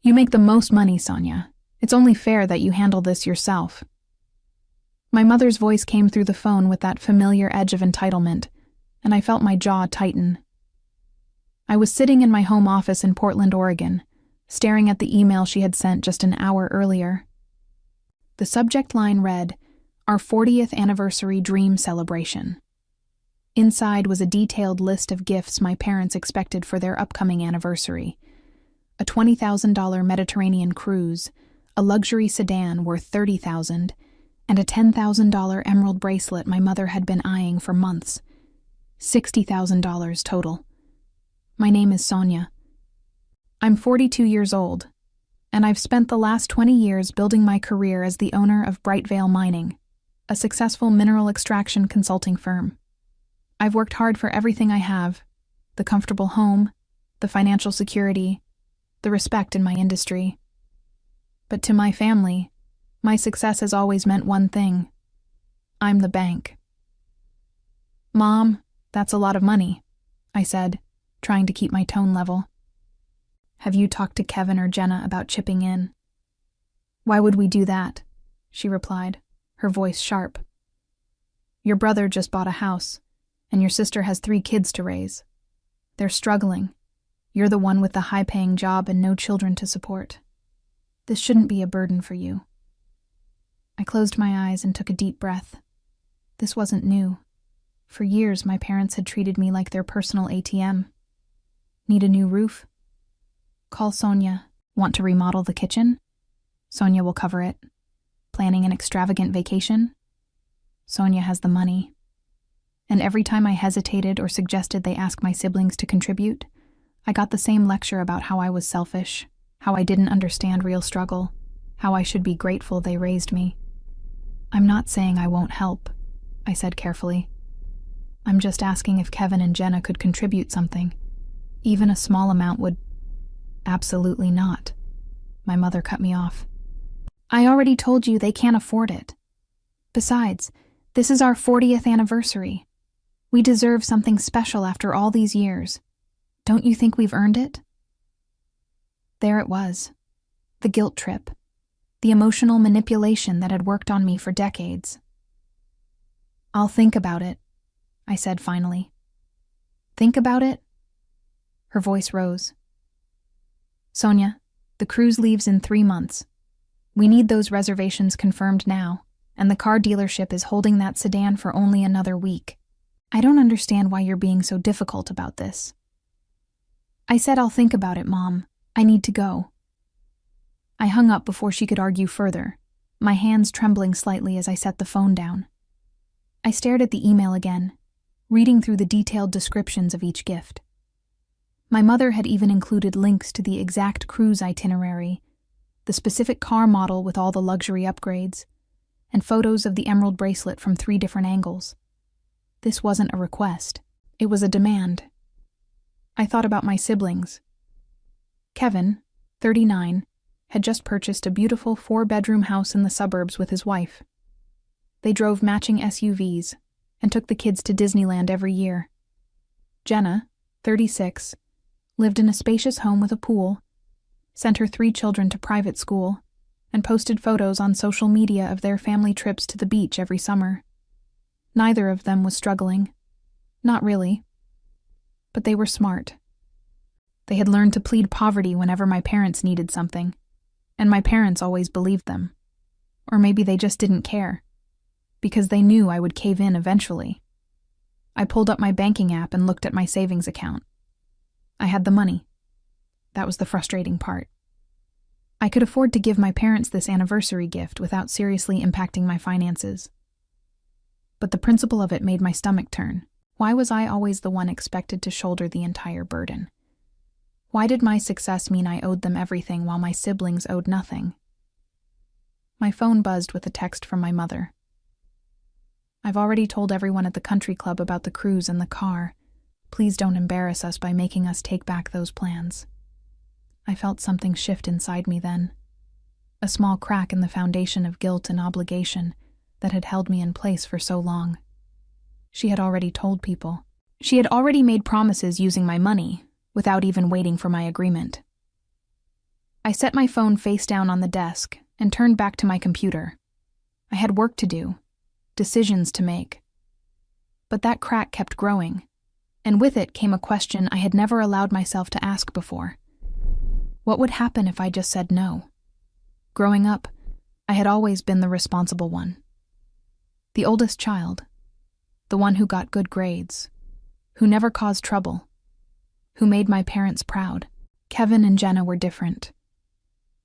You make the most money, Sonia. It's only fair that you handle this yourself. My mother's voice came through the phone with that familiar edge of entitlement, and I felt my jaw tighten. I was sitting in my home office in Portland, Oregon, staring at the email she had sent just an hour earlier. The subject line read, "Our 40th Anniversary Dream Celebration." Inside was a detailed list of gifts my parents expected for their upcoming anniversary. A $20,000 Mediterranean cruise, a luxury sedan worth $30,000, and a $10,000 emerald bracelet my mother had been eyeing for months. $60,000 total. My name is Sonia. I'm 42 years old, and I've spent the last 20 years building my career as the owner of Bright Vale Mining, a successful mineral extraction consulting firm. I've worked hard for everything I have: the comfortable home, the financial security, the respect in my industry. But to my family, my success has always meant one thing: I'm the bank. Mom, that's a lot of money, I said, trying to keep my tone level. Have you talked to Kevin or Jenna about chipping in? Why would we do that? She replied, her voice sharp. Your brother just bought a house, and your sister has 3 kids to raise. They're struggling. You're the one with the high-paying job and no children to support. This shouldn't be a burden for you. I closed my eyes and took a deep breath. This wasn't new. For years, my parents had treated me like their personal ATM. Need a new roof? Call Sonia. Want to remodel the kitchen? Sonia will cover it. Planning an extravagant vacation? Sonia has the money. And every time I hesitated or suggested they ask my siblings to contribute, I got the same lecture about how I was selfish, how I didn't understand real struggle, how I should be grateful they raised me. I'm not saying I won't help, I said carefully. I'm just asking if Kevin and Jenna could contribute something. Even a small amount would... Absolutely not. My mother cut me off. I already told you they can't afford it. Besides, this is our 40th anniversary. We deserve something special after all these years. Don't you think we've earned it? There it was. The guilt trip. The emotional manipulation that had worked on me for decades. I'll think about it, I said finally. Think about it? Her voice rose. Sonia, the cruise leaves in 3 months. We need those reservations confirmed now, and the car dealership is holding that sedan for only another week. I don't understand why you're being so difficult about this. I said I'll think about it, Mom. I need to go. I hung up before she could argue further, my hands trembling slightly as I set the phone down. I stared at the email again, reading through the detailed descriptions of each gift. My mother had even included links to the exact cruise itinerary, the specific car model with all the luxury upgrades, and photos of the emerald bracelet from 3 different angles. This wasn't a request. It was a demand. I thought about my siblings. Kevin, 39, had just purchased a beautiful 4-bedroom house in the suburbs with his wife. They drove matching SUVs and took the kids to Disneyland every year. Jenna, 36, lived in a spacious home with a pool, sent her 3 children to private school, and posted photos on social media of their family trips to the beach every summer. Neither of them was struggling. Not really. But they were smart. They had learned to plead poverty whenever my parents needed something, and my parents always believed them. Or maybe they just didn't care, because they knew I would cave in eventually. I pulled up my banking app and looked at my savings account. I had the money. That was the frustrating part. I could afford to give my parents this anniversary gift without seriously impacting my finances. But the principle of it made my stomach turn. Why was I always the one expected to shoulder the entire burden? Why did my success mean I owed them everything while my siblings owed nothing? My phone buzzed with a text from my mother. I've already told everyone at the country club about the cruise and the car. Please don't embarrass us by making us take back those plans. I felt something shift inside me then. A small crack in the foundation of guilt and obligation that had held me in place for so long. She had already told people. She had already made promises using my money, without even waiting for my agreement. I set my phone face down on the desk and turned back to my computer. I had work to do, decisions to make. But that crack kept growing, and with it came a question I had never allowed myself to ask before. What would happen if I just said no? Growing up, I had always been the responsible one. The oldest child, the one who got good grades, who never caused trouble, who made my parents proud. Kevin and Jenna were different.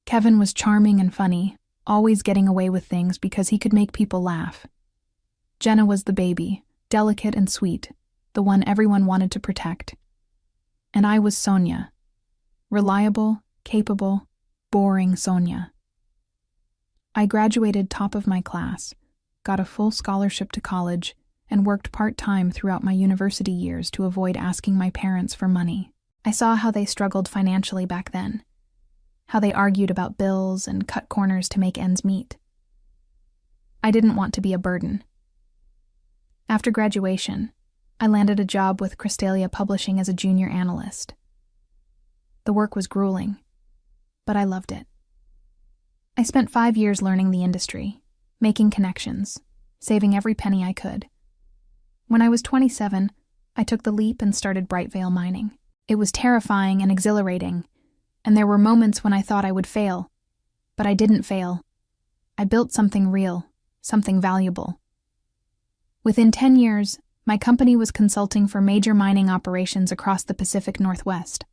Kevin was charming and funny, always getting away with things because he could make people laugh. Jenna was the baby, delicate and sweet, the one everyone wanted to protect. And I was Sonia. Reliable, capable, boring Sonia. I graduated top of my class, got a full scholarship to college, and worked part-time throughout my university years to avoid asking my parents for money. I saw how they struggled financially back then, how they argued about bills and cut corners to make ends meet. I didn't want to be a burden. After graduation, I landed a job with Crystalia Publishing as a junior analyst. The work was grueling, but I loved it. I spent 5 years learning the industry, making connections, saving every penny I could. When I was 27, I took the leap and started Brightvale mining. It was terrifying and exhilarating, and there were moments when I thought I would fail, but I didn't fail. I built something real, something valuable. Within 10 years, my company was consulting for major mining operations across the Pacific Northwest.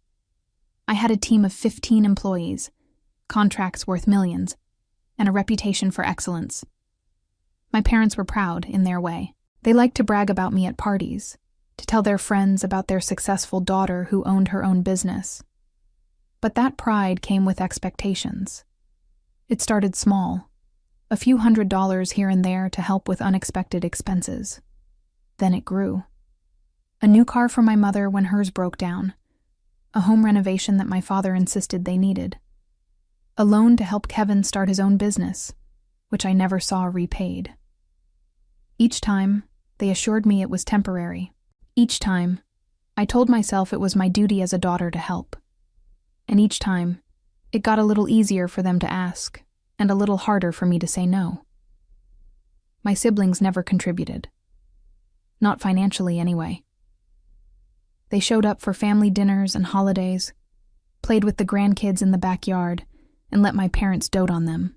I had a team of 15 employees, contracts worth millions, and a reputation for excellence. My parents were proud in their way. They liked to brag about me at parties, to tell their friends about their successful daughter who owned her own business. But that pride came with expectations. It started small, a few $100s here and there to help with unexpected expenses. Then it grew. A new car for my mother when hers broke down, a home renovation that my father insisted they needed, a loan to help Kevin start his own business, which I never saw repaid. Each time, they assured me it was temporary. Each time, I told myself it was my duty as a daughter to help. And each time, it got a little easier for them to ask, and a little harder for me to say no. My siblings never contributed. Not financially, anyway. They showed up for family dinners and holidays, played with the grandkids in the backyard, and let my parents dote on them.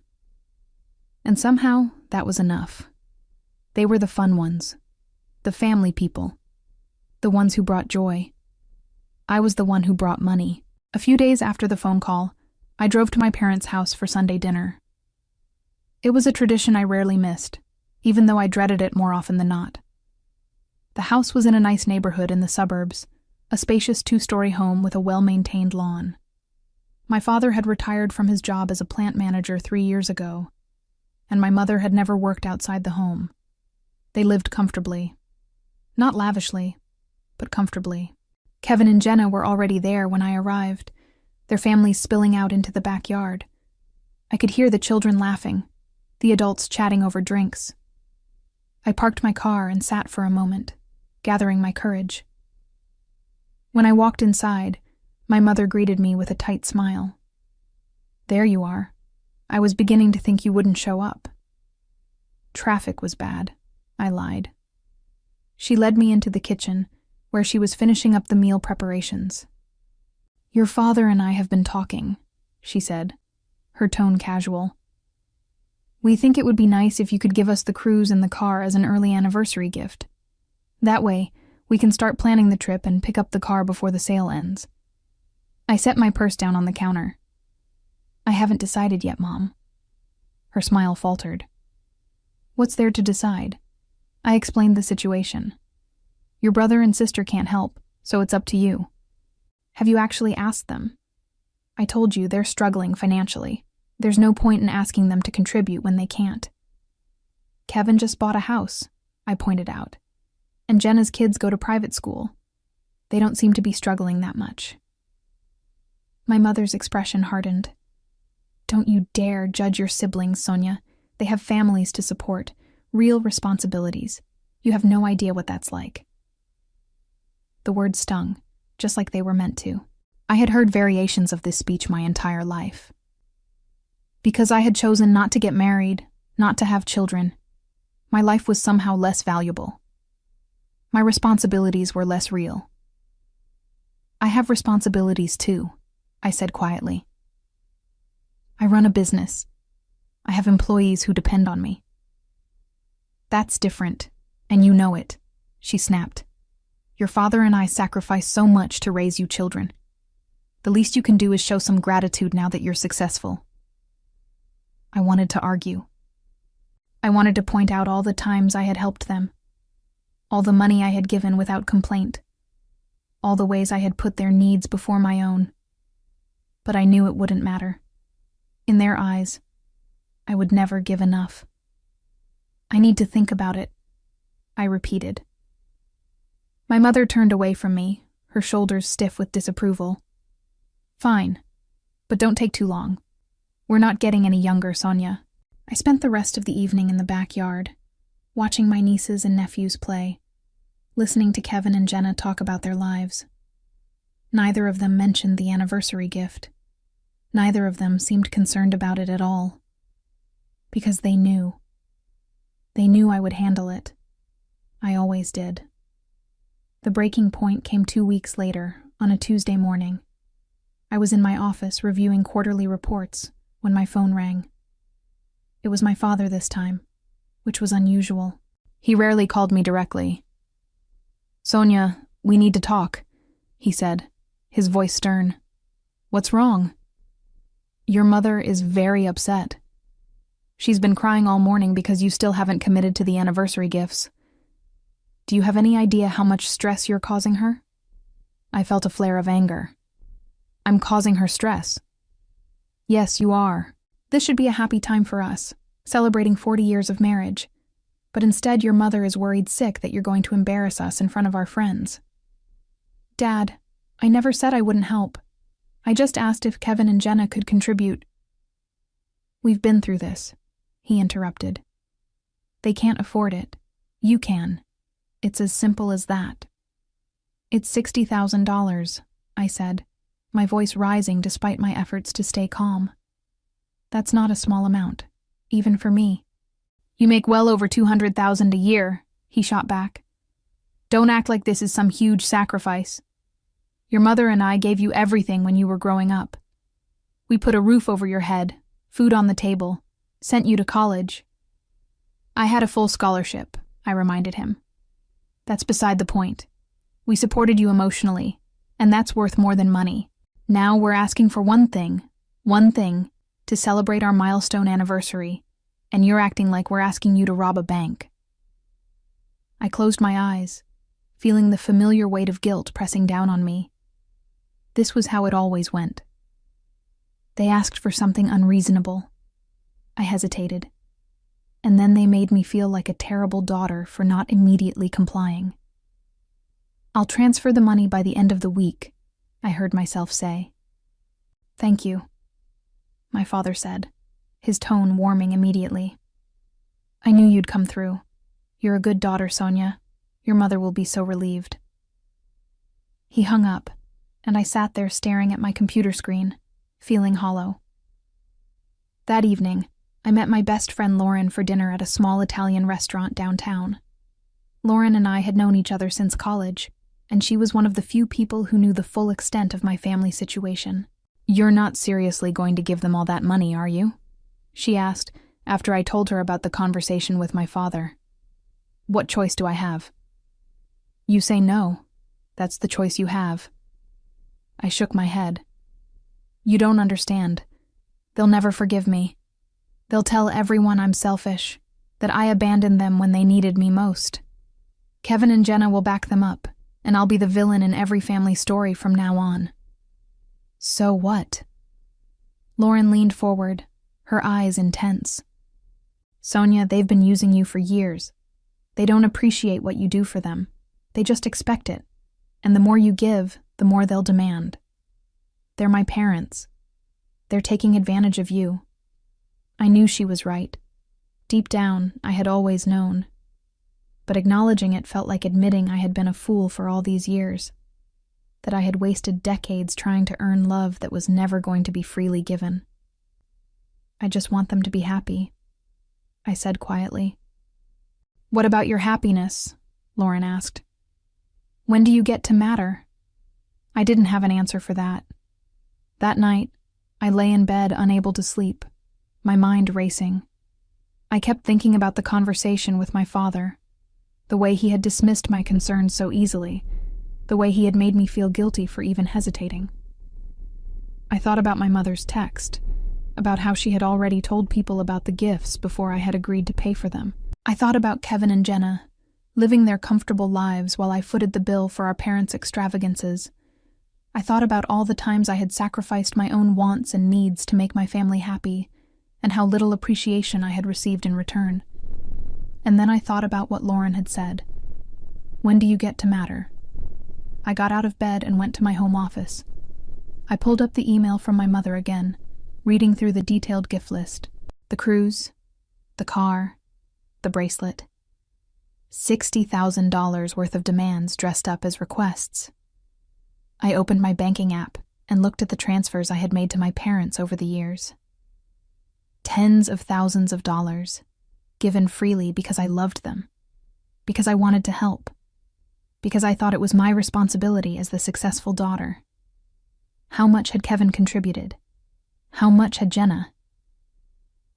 And somehow, that was enough. They were the fun ones, the family people, the ones who brought joy. I was the one who brought money. A few days after the phone call, I drove to my parents' house for Sunday dinner. It was a tradition I rarely missed, even though I dreaded it more often than not. The house was in a nice neighborhood in the suburbs, a spacious 2-story home with a well-maintained lawn. My father had retired from his job as a plant manager 3 years ago, and my mother had never worked outside the home. They lived comfortably. Not lavishly, but comfortably. Kevin and Jenna were already there when I arrived, their families spilling out into the backyard. I could hear the children laughing, the adults chatting over drinks. I parked my car and sat for a moment, gathering my courage. When I walked inside, my mother greeted me with a tight smile. "There you are. I was beginning to think you wouldn't show up." "Traffic was bad," I lied. She led me into the kitchen, where she was finishing up the meal preparations. "Your father and I have been talking," she said, her tone casual. "We think it would be nice if you could give us the cruise and the car as an early anniversary gift. That way, we can start planning the trip and pick up the car before the sale ends." I set my purse down on the counter. "I haven't decided yet, Mom." Her smile faltered. "What's there to decide?" I explained the situation. "Your brother and sister can't help, so it's up to you." "Have you actually asked them?" "I told you they're struggling financially. There's no point in asking them to contribute when they can't." "Kevin just bought a house," I pointed out, "and Jenna's kids go to private school. They don't seem to be struggling that much." My mother's expression hardened. "Don't you dare judge your siblings, Sonia. They have families to support, real responsibilities. You have no idea what that's like." The words stung, just like they were meant to. I had heard variations of this speech my entire life, Because I had chosen not to get married, not to have children. My life was somehow less valuable. My responsibilities were less real. I have responsibilities too, I said quietly. I run a business. I have employees who depend on me. That's different, and you know it, she snapped. Your father and I sacrificed so much to raise you children. The least you can do is show some gratitude now that you're successful. I wanted to argue. I wanted to point out all the times I had helped them, all the money I had given without complaint, all the ways I had put their needs before my own. But I knew it wouldn't matter. In their eyes, I would never give enough. I need to think about it, I repeated. My mother turned away from me, her shoulders stiff with disapproval. Fine, but don't take too long. We're not getting any younger, Sonia. I spent the rest of the evening in the backyard, watching my nieces and nephews play, listening to Kevin and Jenna talk about their lives. Neither of them mentioned the anniversary gift. Neither of them seemed concerned about it at all. Because they knew. They knew I would handle it. I always did. The breaking point came 2 weeks later, on a Tuesday morning. I was in my office reviewing quarterly reports when my phone rang. It was my father this time, which was unusual. He rarely called me directly. Sonia, we need to talk, he said, his voice stern. What's wrong? Your mother is very upset. She's been crying all morning because you still haven't committed to the anniversary gifts. Do you have any idea how much stress you're causing her? I felt a flare of anger. I'm causing her stress. Yes, you are. This should be a happy time for us, celebrating 40 years of marriage. But instead your mother is worried sick that you're going to embarrass us in front of our friends. Dad, I never said I wouldn't help. I just asked if Kevin and Jenna could contribute. We've been through this, he interrupted. They can't afford it. You can. It's as simple as that. It's $60,000, I said, my voice rising despite my efforts to stay calm. That's not a small amount, even for me. You make well over $200,000 a year, he shot back. Don't act like this is some huge sacrifice. Your mother and I gave you everything when you were growing up. We put a roof over your head, food on the table, sent you to college. I had a full scholarship, I reminded him. That's beside the point. We supported you emotionally, and that's worth more than money. Now we're asking for one thing, to celebrate our milestone anniversary, and you're acting like we're asking you to rob a bank. I closed my eyes, feeling the familiar weight of guilt pressing down on me. This was how it always went. They asked for something unreasonable. I hesitated. And then they made me feel like a terrible daughter for not immediately complying. I'll transfer the money by the end of the week, I heard myself say. Thank you, my father said, his tone warming immediately. I knew you'd come through. You're a good daughter, Sonia. Your mother will be so relieved. He hung up, and I sat there staring at my computer screen, feeling hollow. That evening, I met my best friend Lauren for dinner at a small Italian restaurant downtown. Lauren and I had known each other since college, and she was one of the few people who knew the full extent of my family situation. You're not seriously going to give them all that money, are you? She asked, after I told her about the conversation with my father. What choice do I have? You say no. That's the choice you have. I shook my head. You don't understand. They'll never forgive me. They'll tell everyone I'm selfish, that I abandoned them when they needed me most. Kevin and Jenna will back them up, and I'll be the villain in every family story from now on. So what? Lauren leaned forward, her eyes intense. Sonia, they've been using you for years. They don't appreciate what you do for them. They just expect it. And the more you give, the more they'll demand. They're my parents. They're taking advantage of you. I knew she was right. Deep down, I had always known. But acknowledging it felt like admitting I had been a fool for all these years. That I had wasted decades trying to earn love that was never going to be freely given. I just want them to be happy, I said quietly. What about your happiness? Lauren asked. When do you get to matter? I didn't have an answer for that. That night, I lay in bed unable to sleep, my mind racing. I kept thinking about the conversation with my father, the way he had dismissed my concerns so easily, the way he had made me feel guilty for even hesitating. I thought about my mother's text, about how she had already told people about the gifts before I had agreed to pay for them. I thought about Kevin and Jenna, living their comfortable lives while I footed the bill for our parents' extravagances. I thought about all the times I had sacrificed my own wants and needs to make my family happy, and how little appreciation I had received in return. And then I thought about what Lauren had said. When do you get to matter? I got out of bed and went to my home office. I pulled up the email from my mother again, reading through the detailed gift list. The cruise, the car, the bracelet. $60,000 worth of demands dressed up as requests. I opened my banking app and looked at the transfers I had made to my parents over the years. Tens of thousands of dollars, given freely because I loved them, because I wanted to help, because I thought it was my responsibility as the successful daughter. How much had Kevin contributed? How much had Jenna?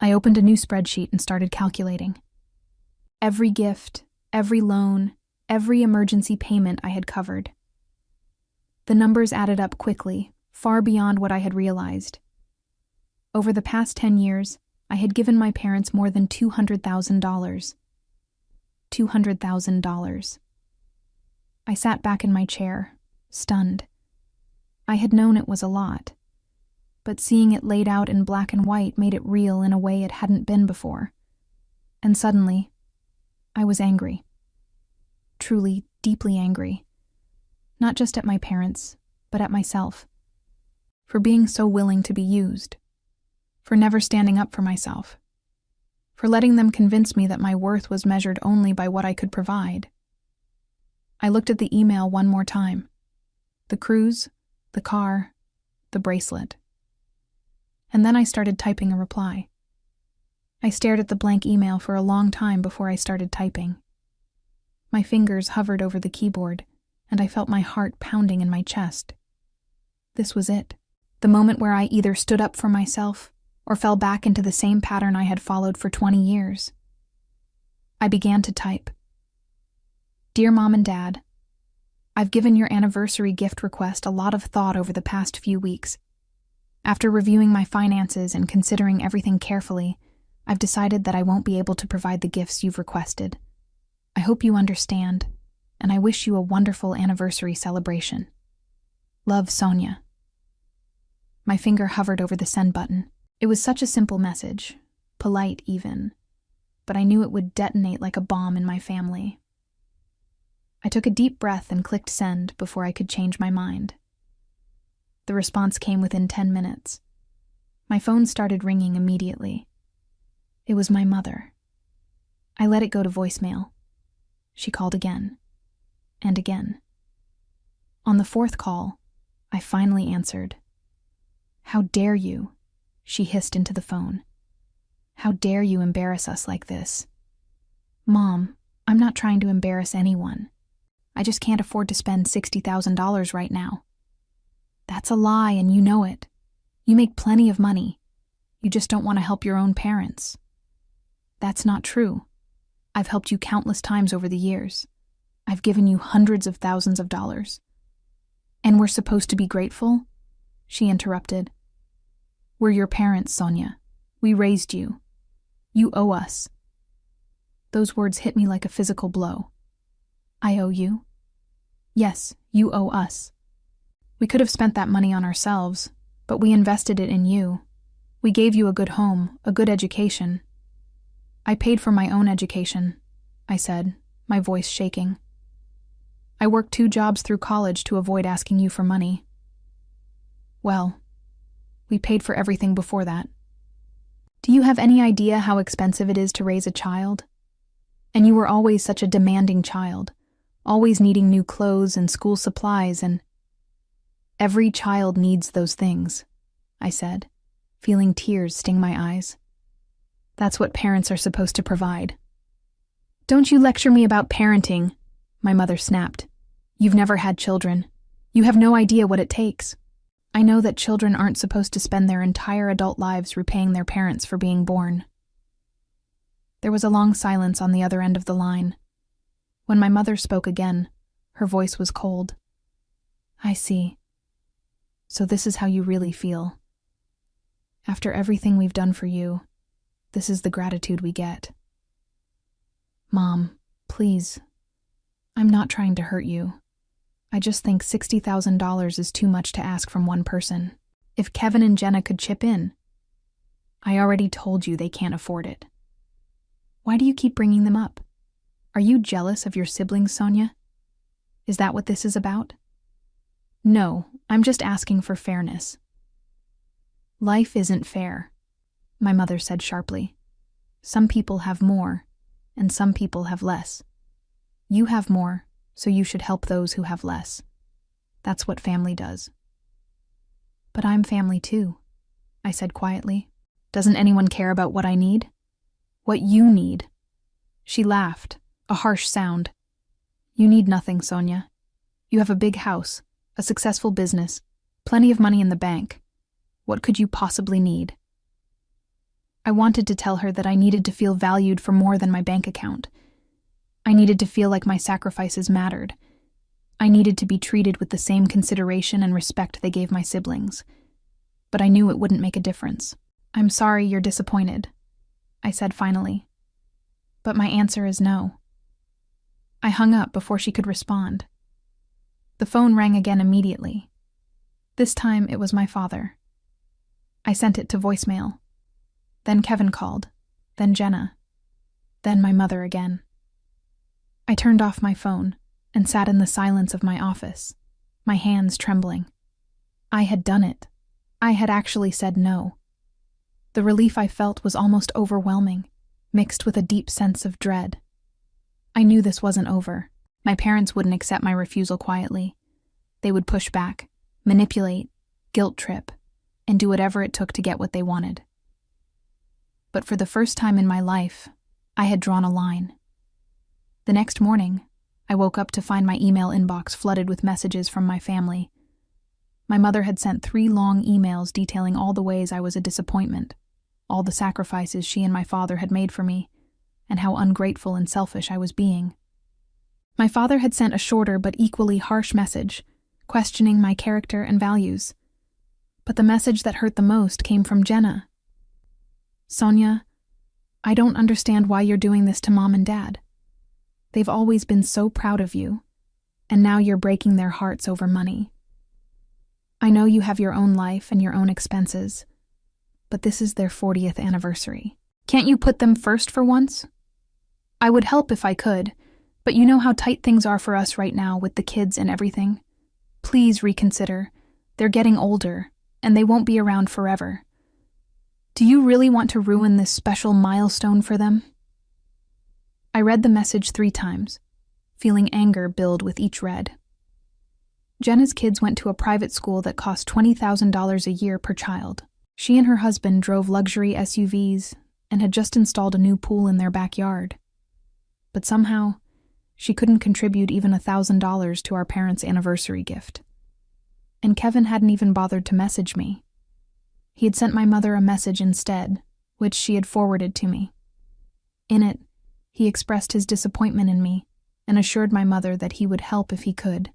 I opened a new spreadsheet and started calculating. Every gift, every loan, every emergency payment I had covered. The numbers added up quickly, far beyond what I had realized. Over the past 10 years, I had given my parents more than $200,000. $200,000. I sat back in my chair, stunned. I had known it was a lot, but seeing it laid out in black and white made it real in a way it hadn't been before. And suddenly, I was angry. Truly, deeply angry. Not just at my parents, but at myself. For being so willing to be used. For never standing up for myself. For letting them convince me that my worth was measured only by what I could provide. I looked at the email one more time. The cruise, the car, the bracelet. And then I started typing a reply. I stared at the blank email for a long time before I started typing. My fingers hovered over the keyboard, and I felt my heart pounding in my chest. This was it. The moment where I either stood up for myself or fell back into the same pattern I had followed for 20 years. I began to type. Dear Mom and Dad, I've given your anniversary gift request a lot of thought over the past few weeks. After reviewing my finances and considering everything carefully, I've decided that I won't be able to provide the gifts you've requested. I hope you understand, and I wish you a wonderful anniversary celebration. Love, Sonia. My finger hovered over the send button. It was such a simple message, polite even, but I knew it would detonate like a bomb in my family. I took a deep breath and clicked send before I could change my mind. The response came within 10 minutes. My phone started ringing immediately. It was my mother. I let it go to voicemail. She called again, and again. On the fourth call, I finally answered. How dare you? She hissed into the phone. How dare you embarrass us like this? Mom, I'm not trying to embarrass anyone. I just can't afford to spend $60,000 right now. That's a lie, and you know it. You make plenty of money. You just don't want to help your own parents. That's not true. I've helped you countless times over the years. I've given you hundreds of thousands of dollars. And we're supposed to be grateful? She interrupted. We're your parents, Sonia. We raised you. You owe us. Those words hit me like a physical blow. I owe you? Yes, you owe us. We could have spent that money on ourselves, but we invested it in you. We gave you a good home, a good education. I paid for my own education, I said, my voice shaking. I worked 2 jobs through college to avoid asking you for money. Well, we paid for everything before that. Do you have any idea how expensive it is to raise a child? And you were always such a demanding child, always needing new clothes and school supplies, and every child needs those things, I said, feeling tears sting my eyes. That's what parents are supposed to provide. Don't you lecture me about parenting, my mother snapped. You've never had children. You have no idea what it takes. I know that children aren't supposed to spend their entire adult lives repaying their parents for being born. There was a long silence on the other end of the line. When my mother spoke again, her voice was cold. I see. So this is how you really feel. After everything we've done for you, this is the gratitude we get. Mom, please. I'm not trying to hurt you. I just think $60,000 is too much to ask from one person. If Kevin and Jenna could chip in. I already told you they can't afford it. Why do you keep bringing them up? Are you jealous of your siblings, Sonia? Is that what this is about? No, I'm just asking for fairness. Life isn't fair, my mother said sharply. Some people have more, and some people have less. You have more, so you should help those who have less. That's what family does. But I'm family too, I said quietly. Doesn't anyone care about what I need? What you need? She laughed, a harsh sound. You need nothing, Sonia. You have a big house, a successful business, plenty of money in the bank. What could you possibly need? I wanted to tell her that I needed to feel valued for more than my bank account. I needed to feel like my sacrifices mattered. I needed to be treated with the same consideration and respect they gave my siblings. But I knew it wouldn't make a difference. I'm sorry you're disappointed, I said finally. But my answer is no. I hung up before she could respond. The phone rang again immediately. This time it was my father. I sent it to voicemail. Then Kevin called, then Jenna, then my mother again. I turned off my phone and sat in the silence of my office, my hands trembling. I had done it. I had actually said no. The relief I felt was almost overwhelming, mixed with a deep sense of dread. I knew this wasn't over. My parents wouldn't accept my refusal quietly. They would push back, manipulate, guilt trip, and do whatever it took to get what they wanted. But for the first time in my life, I had drawn a line. The next morning, I woke up to find my email inbox flooded with messages from my family. My mother had sent 3 long emails detailing all the ways I was a disappointment, all the sacrifices she and my father had made for me, and how ungrateful and selfish I was being. My father had sent a shorter but equally harsh message, questioning my character and values. But the message that hurt the most came from Jenna. Sonia, I don't understand why you're doing this to Mom and Dad. They've always been so proud of you, and now you're breaking their hearts over money. I know you have your own life and your own expenses, but this is their 40th anniversary. Can't you put them first for once? I would help if I could, but you know how tight things are for us right now with the kids and everything. Please reconsider. They're getting older, and they won't be around forever. Do you really want to ruin this special milestone for them? I read the message 3 times, feeling anger build with each read. Jenna's kids went to a private school that cost $20,000 a year per child. She and her husband drove luxury SUVs and had just installed a new pool in their backyard. But somehow, she couldn't contribute even $1,000 to our parents' anniversary gift. And Kevin hadn't even bothered to message me. He had sent my mother a message instead, which she had forwarded to me. In it, he expressed his disappointment in me and assured my mother that he would help if he could.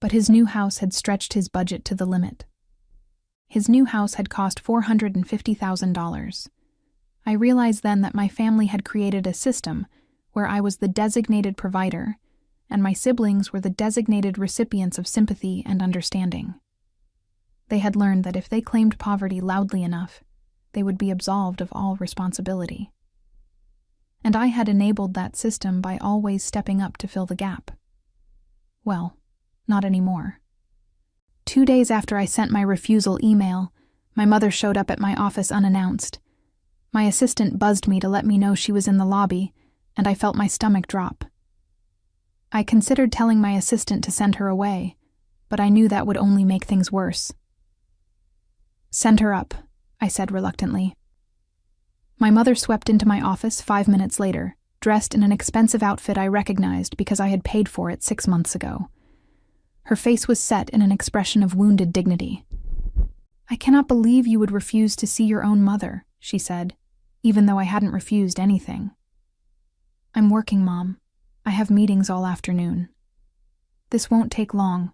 But his new house had stretched his budget to the limit. His new house had cost $450,000. I realized then that my family had created a system where I was the designated provider, and my siblings were the designated recipients of sympathy and understanding. They had learned that if they claimed poverty loudly enough, they would be absolved of all responsibility. And I had enabled that system by always stepping up to fill the gap. Well, not anymore. 2 days after I sent my refusal email, my mother showed up at my office unannounced. My assistant buzzed me to let me know she was in the lobby, and I felt my stomach drop. I considered telling my assistant to send her away, but I knew that would only make things worse. Send her up, I said reluctantly. My mother swept into my office 5 minutes later, dressed in an expensive outfit I recognized because I had paid for it 6 months ago. Her face was set in an expression of wounded dignity. "I cannot believe you would refuse to see your own mother," she said, even though I hadn't refused anything. "I'm working, Mom. I have meetings all afternoon. This won't take long.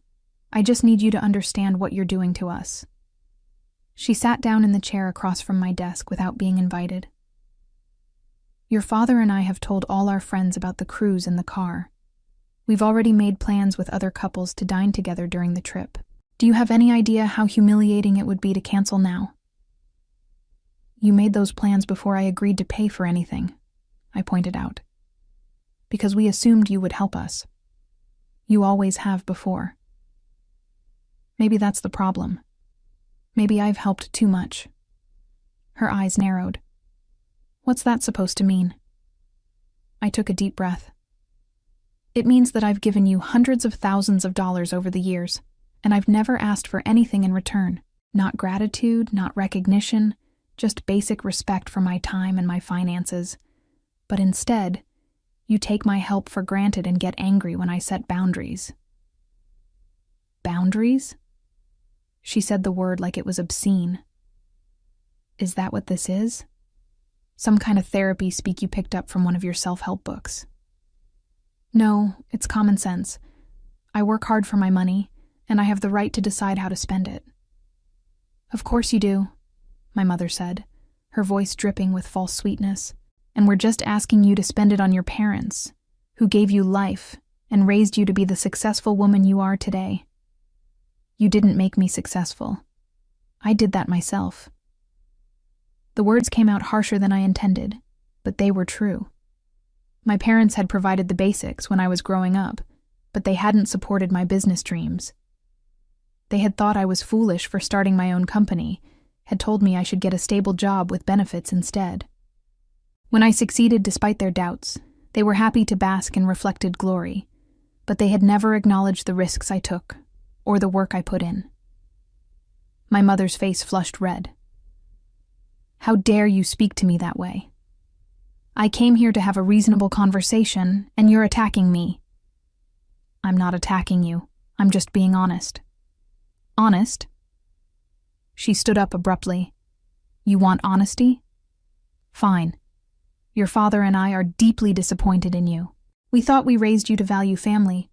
I just need you to understand what you're doing to us." She sat down in the chair across from my desk without being invited. "Your father and I have told all our friends about the cruise in the car. We've already made plans with other couples to dine together during the trip. Do you have any idea how humiliating it would be to cancel now?" "You made those plans before I agreed to pay for anything," I pointed out. "Because we assumed you would help us. You always have before." "Maybe that's the problem. Maybe I've helped too much." Her eyes narrowed. "What's that supposed to mean?" I took a deep breath. "It means that I've given you hundreds of thousands of dollars over the years, and I've never asked for anything in return. Not gratitude, not recognition, just basic respect for my time and my finances. But instead, you take my help for granted and get angry when I set boundaries." "Boundaries?" She said the word like it was obscene. "Is that what this is? Some kind of therapy speak you picked up from one of your self-help books?" "No, it's common sense. I work hard for my money, and I have the right to decide how to spend it." "Of course you do," my mother said, her voice dripping with false sweetness. "And we're just asking you to spend it on your parents, who gave you life and raised you to be the successful woman you are today. You didn't make me successful. I did that myself." The words came out harsher than I intended, but they were true. My parents had provided the basics when I was growing up, but they hadn't supported my business dreams. They had thought I was foolish for starting my own company, had told me I should get a stable job with benefits instead. When I succeeded despite their doubts, they were happy to bask in reflected glory, but they had never acknowledged the risks I took, or the work I put in. My mother's face flushed red. "How dare you speak to me that way? I came here to have a reasonable conversation, and you're attacking me." "I'm not attacking you. I'm just being honest." "Honest?" She stood up abruptly. "You want honesty? Fine. Your father and I are deeply disappointed in you. We thought we raised you to value family,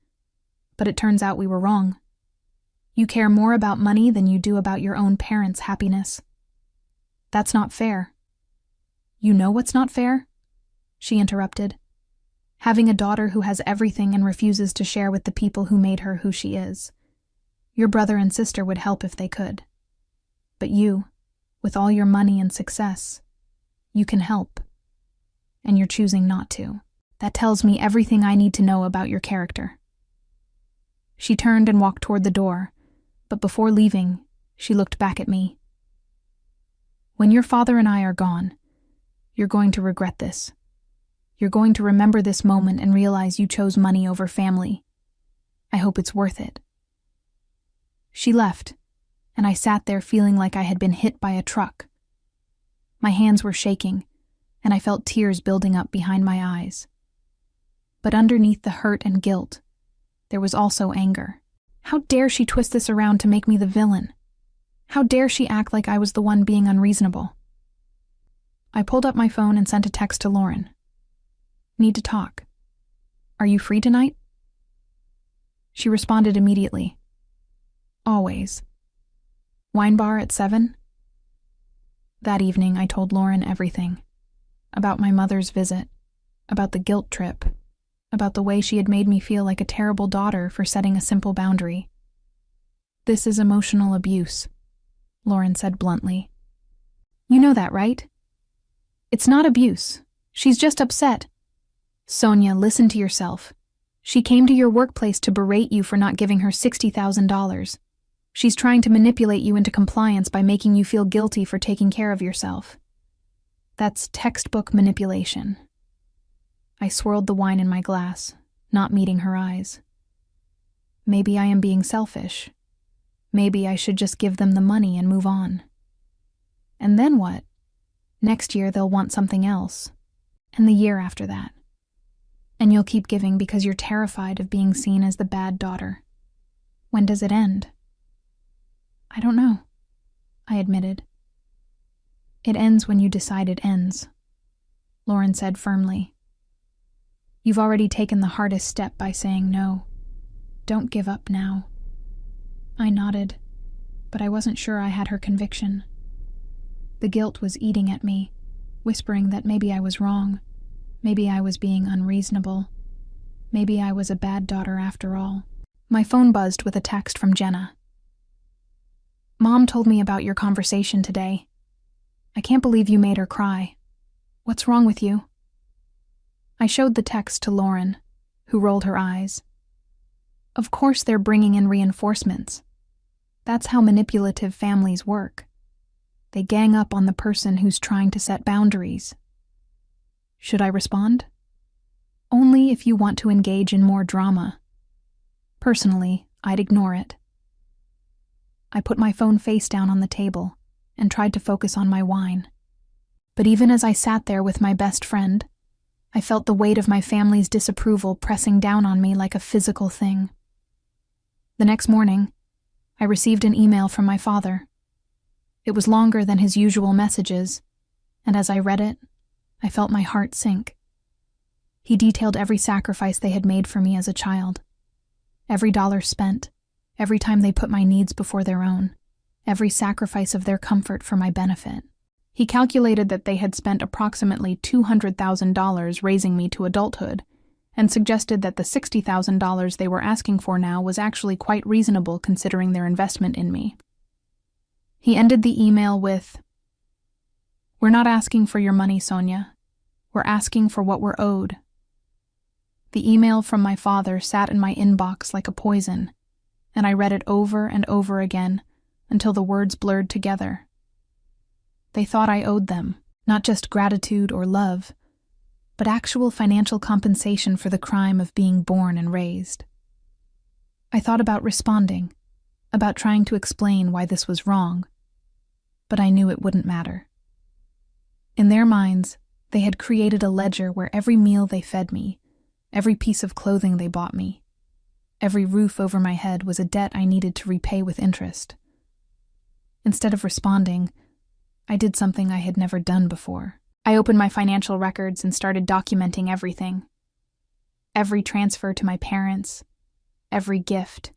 but it turns out we were wrong. You care more about money than you do about your own parents' happiness. That's not fair." "You know what's not fair?" she interrupted. "Having a daughter who has everything and refuses to share with the people who made her who she is. Your brother and sister would help if they could. But you, with all your money and success, you can help. And you're choosing not to. That tells me everything I need to know about your character." She turned and walked toward the door, but before leaving, she looked back at me. "When your father and I are gone, you're going to regret this. You're going to remember this moment and realize you chose money over family. I hope it's worth it." She left, and I sat there feeling like I had been hit by a truck. My hands were shaking, and I felt tears building up behind my eyes. But underneath the hurt and guilt, there was also anger. How dare she twist this around to make me the villain? How dare she act like I was the one being unreasonable? I pulled up my phone and sent a text to Lauren. "Need to talk. Are you free tonight?" She responded immediately. "Always. Wine bar at 7? That evening, I told Lauren everything. About my mother's visit, about the guilt trip, about the way she had made me feel like a terrible daughter for setting a simple boundary. "This is emotional abuse," Lauren said bluntly. "You know that, right?" "It's not abuse. She's just upset." "Sonia, listen to yourself. She came to your workplace to berate you for not giving her $60,000. She's trying to manipulate you into compliance by making you feel guilty for taking care of yourself. That's textbook manipulation." I swirled the wine in my glass, not meeting her eyes. Maybe I am being selfish. Maybe I should just give them the money and move on. And then what? Next year they'll want something else. And the year after that. And you'll keep giving because you're terrified of being seen as the bad daughter. When does it end? I don't know, I admitted. It ends when you decide it ends, Lauren said firmly. You've already taken the hardest step by saying no. Don't give up now. I nodded, but I wasn't sure I had her conviction. The guilt was eating at me, whispering that maybe I was wrong, maybe I was being unreasonable, maybe I was a bad daughter after all. My phone buzzed with a text from Jenna. Mom told me about your conversation today. I can't believe you made her cry. What's wrong with you? I showed the text to Lauren, who rolled her eyes. Of course they're bringing in reinforcements. That's how manipulative families work. They gang up on the person who's trying to set boundaries. Should I respond? Only if you want to engage in more drama. Personally, I'd ignore it. I put my phone face down on the table and tried to focus on my wine. But even as I sat there with my best friend, I felt the weight of my family's disapproval pressing down on me like a physical thing. The next morning, I received an email from my father. It was longer than his usual messages, and as I read it, I felt my heart sink. He detailed every sacrifice they had made for me as a child. Every dollar spent, every time they put my needs before their own, every sacrifice of their comfort for my benefit. He calculated that they had spent approximately $200,000 raising me to adulthood, and suggested that the $60,000 they were asking for now was actually quite reasonable considering their investment in me. He ended the email with, "We're not asking for your money, Sonia. We're asking for what we're owed." The email from my father sat in my inbox like a poison, and I read it over and over again until the words blurred together. They thought I owed them, not just gratitude or love, but actual financial compensation for the crime of being born and raised. I thought about responding, about trying to explain why this was wrong, but I knew it wouldn't matter. In their minds, they had created a ledger where every meal they fed me, every piece of clothing they bought me, every roof over my head was a debt I needed to repay with interest. Instead of responding, I did something I had never done before. I opened my financial records and started documenting everything. Every transfer to my parents, every gift,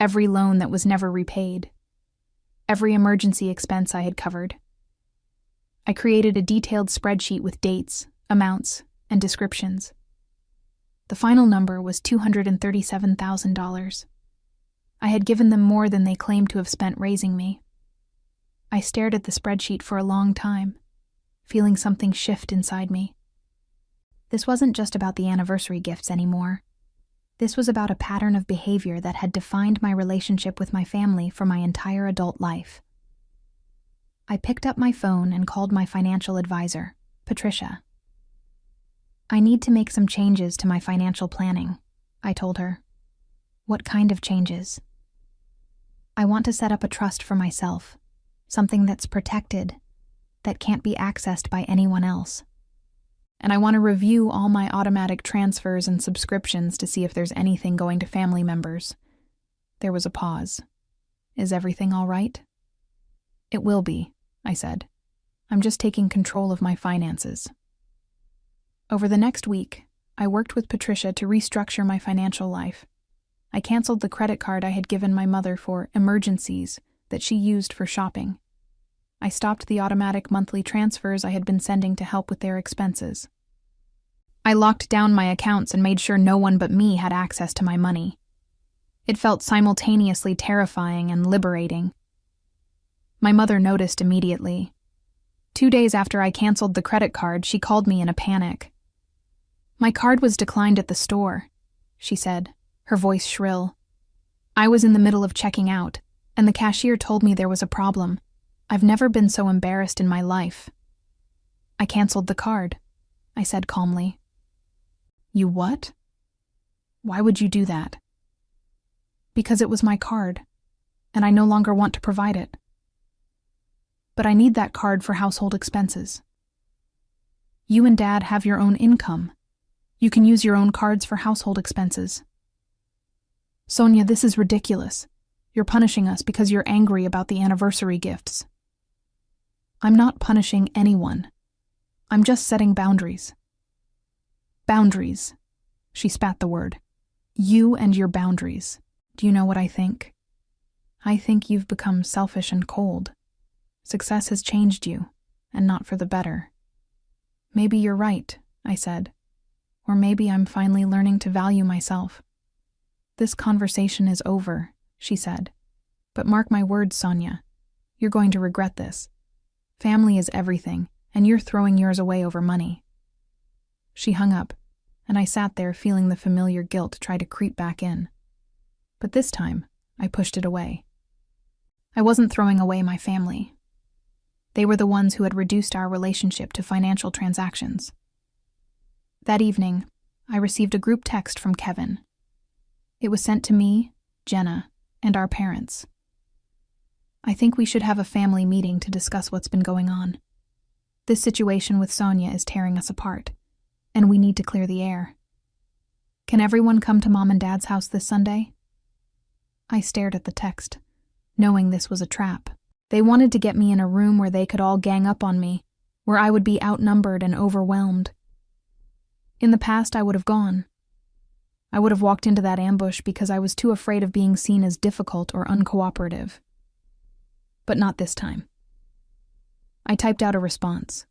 every loan that was never repaid, every emergency expense I had covered. I created a detailed spreadsheet with dates, amounts, and descriptions. The final number was $237,000. I had given them more than they claimed to have spent raising me. I stared at the spreadsheet for a long time, feeling something shift inside me. This wasn't just about the anniversary gifts anymore. This was about a pattern of behavior that had defined my relationship with my family for my entire adult life. I picked up my phone and called my financial advisor, Patricia. I need to make some changes to my financial planning, I told her. What kind of changes? I want to set up a trust for myself, something that's protected, that can't be accessed by anyone else. And I want to review all my automatic transfers and subscriptions to see if there's anything going to family members. There was a pause. Is everything all right? It will be, I said. I'm just taking control of my finances. Over the next week, I worked with Patricia to restructure my financial life. I canceled the credit card I had given my mother for emergencies that she used for shopping. I stopped the automatic monthly transfers I had been sending to help with their expenses. I locked down my accounts and made sure no one but me had access to my money. It felt simultaneously terrifying and liberating. My mother noticed immediately. 2 days after I canceled the credit card, she called me in a panic. "My card was declined at the store," she said, her voice shrill. "I was in the middle of checking out, and the cashier told me there was a problem. I've never been so embarrassed in my life." "I canceled the card," I said calmly. "You what? Why would you do that?" "Because it was my card, and I no longer want to provide it." But I need that card for household expenses. You and Dad have your own income. You can use your own cards for household expenses. Sonia, this is ridiculous. You're punishing us because you're angry about the anniversary gifts. I'm not punishing anyone. I'm just setting boundaries. Boundaries. She spat the word. You and your boundaries. Do you know what I think? I think you've become selfish and cold. Success has changed you, and not for the better. Maybe you're right, I said. Or maybe I'm finally learning to value myself. This conversation is over, she said. But mark my words, Sonia. You're going to regret this. Family is everything, and you're throwing yours away over money. She hung up, and I sat there feeling the familiar guilt try to creep back in. But this time, I pushed it away. I wasn't throwing away my family. They were the ones who had reduced our relationship to financial transactions. That evening, I received a group text from Kevin. It was sent to me, Jenna, and our parents. I think we should have a family meeting to discuss what's been going on. This situation with Sonia is tearing us apart, and we need to clear the air. Can everyone come to Mom and Dad's house this Sunday? I stared at the text, knowing this was a trap. They wanted to get me in a room where they could all gang up on me, where I would be outnumbered and overwhelmed. In the past, I would have gone. I would have walked into that ambush because I was too afraid of being seen as difficult or uncooperative. But not this time. I typed out a response.